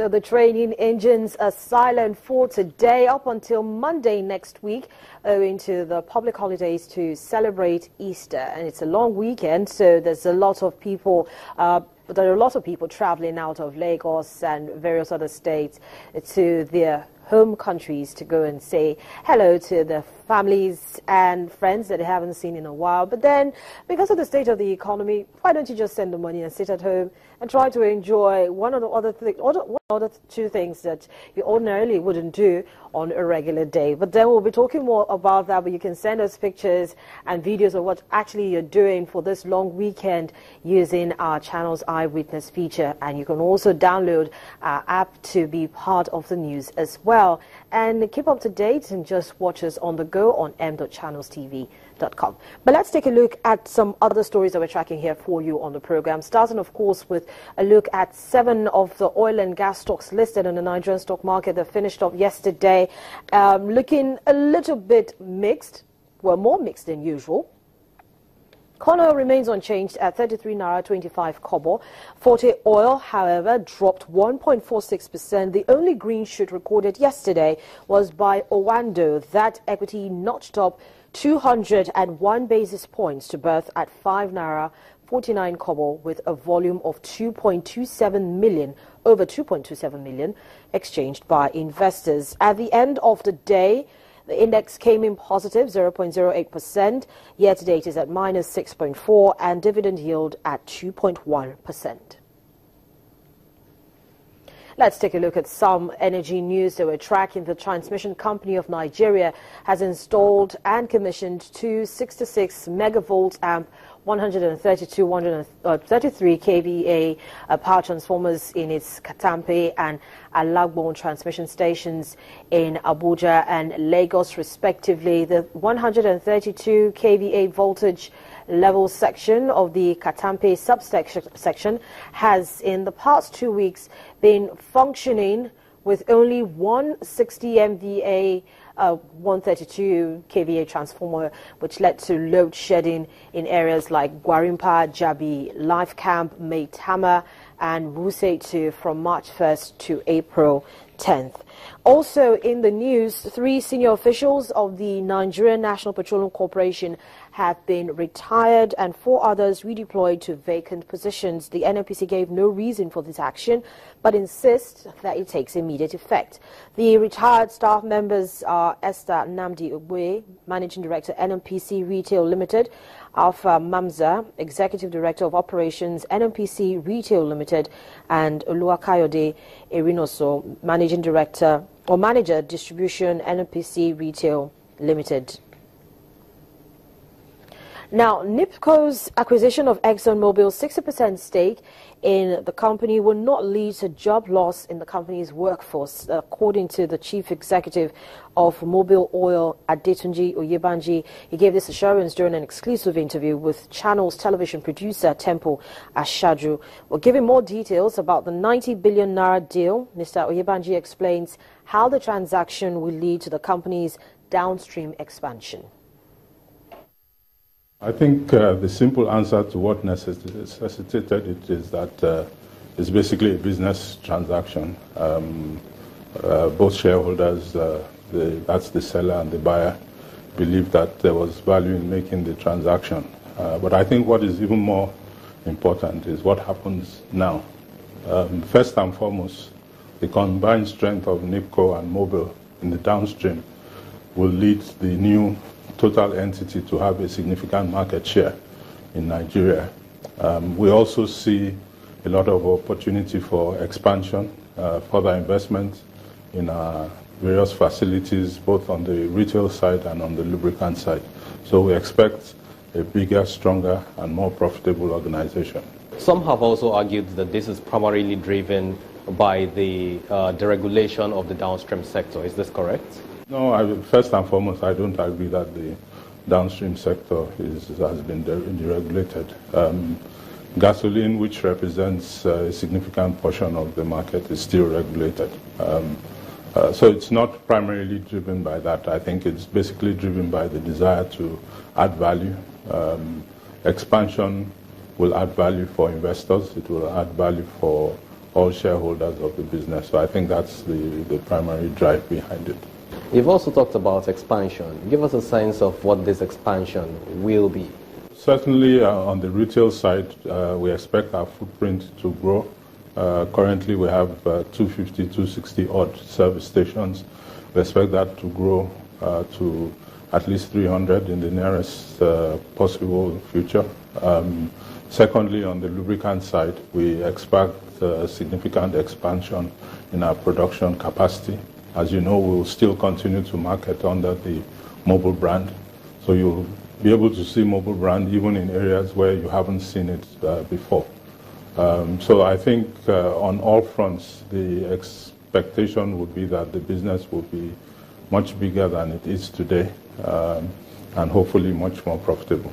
So the training engines are silent for today up until Monday next week, owing to the public holidays to celebrate Easter. And it's a long weekend, so there's a lot of people traveling out of Lagos and various other states to their home countries to go and say hello to their families and friends that they haven't seen in a while. But then, because of the state of the economy, why don't you just send the money and sit at home and try to enjoy one or the other two things that you ordinarily wouldn't do on a regular day. But then we'll be talking more about that, but you can send us pictures and videos of what actually you're doing for this long weekend using our channel's eyewitness feature. And you can also download our app to be part of the news as well. And keep up to date and just watch us on the go on m.channelstv.com. But let's take a look at some other stories that we're tracking here for you on the program, starting of course with a look at 7 of the oil and gas stocks listed on the Nigerian stock market that finished off yesterday, looking a little bit mixed, well, more mixed than usual. Corn oil remains unchanged at 33 naira 25 kobo. Forte oil, however, dropped 1.46%. The only green shoot recorded yesterday was by Owando. That equity notched up 201 basis points to birth at 5 naira 49 kobo with a volume of 2.27 million, over 2.27 million exchanged by investors. At the end of the day, the index came in positive 0.08%. Year to date is at minus 6.4% and dividend yield at 2.1%. Let's take a look at some energy news that we're tracking. The Transmission Company of Nigeria has installed and commissioned two 66 megavolt amp 133 kVA power transformers in its Katampe and Alagbon transmission stations in Abuja and Lagos respectively. The 132 kVA voltage level section of the Katampe subsection has in the past 2 weeks been functioning with only one 60 MVA 132 kVA transformer, which led to load shedding in areas like Gwarimpa, Jabi, Life Camp, Maitama and Wuse from March 1st to April 10th. Also in the news, 3 senior officials of the Nigerian National Petroleum Corporation have been retired and 4 others redeployed to vacant positions. The NIPCO gave no reason for this action, but insists that it takes immediate effect. The retired staff members are Esther Namdi Ogwe, Managing Director, NNPC Retail Limited, Alpha Mamza, Executive Director of Operations, NNPC Retail Limited, and Oluwakayode Erinoso, Managing Director or Manager Distribution, NNPC Retail Limited. Now, NIPCO's acquisition of Exxon Mobil's 60% stake in the company will not lead to job loss in the company's workforce, according to the chief executive of Mobil Oil, Adetunji Oyebanji. He gave this assurance during an exclusive interview with Channel's television producer Temple Ashaju. We're giving more details about the 90 billion naira deal. Mr. Oyebanji explains how the transaction will lead to the company's downstream expansion. I think the simple answer to what necessitated it is that it's basically a business transaction. Both shareholders, that's the seller and the buyer, believed that there was value in making the transaction. But I think what is even more important is what happens now. First and foremost, the combined strength of NIPCO and Mobil in the downstream will lead the new total entity to have a significant market share in Nigeria. We also see a lot of opportunity for expansion, further investment in our various facilities, both on the retail side and on the lubricant side. So we expect a bigger, stronger, and more profitable organization. Some have also argued that this is primarily driven by the deregulation of the downstream sector. Is this correct? No, first and foremost, I don't agree that the downstream sector has been deregulated. Gasoline, which represents a significant portion of the market, is still regulated. So it's not primarily driven by that. I think it's basically driven by the desire to add value. Expansion will add value for investors. It will add value for all shareholders of the business. So I think that's the primary drive behind it. You've also talked about expansion. Give us a sense of what this expansion will be. Certainly on the retail side, we expect our footprint to grow. Currently we have 250, 260 odd service stations. We expect that to grow to at least 300 in the nearest possible future. Secondly, on the lubricant side, we expect significant expansion in our production capacity. As you know, we will still continue to market under the Mobil brand. So you'll be able to see Mobil brand even in areas where you haven't seen it before. So I think on all fronts, the expectation would be that the business will be much bigger than it is today, and hopefully much more profitable.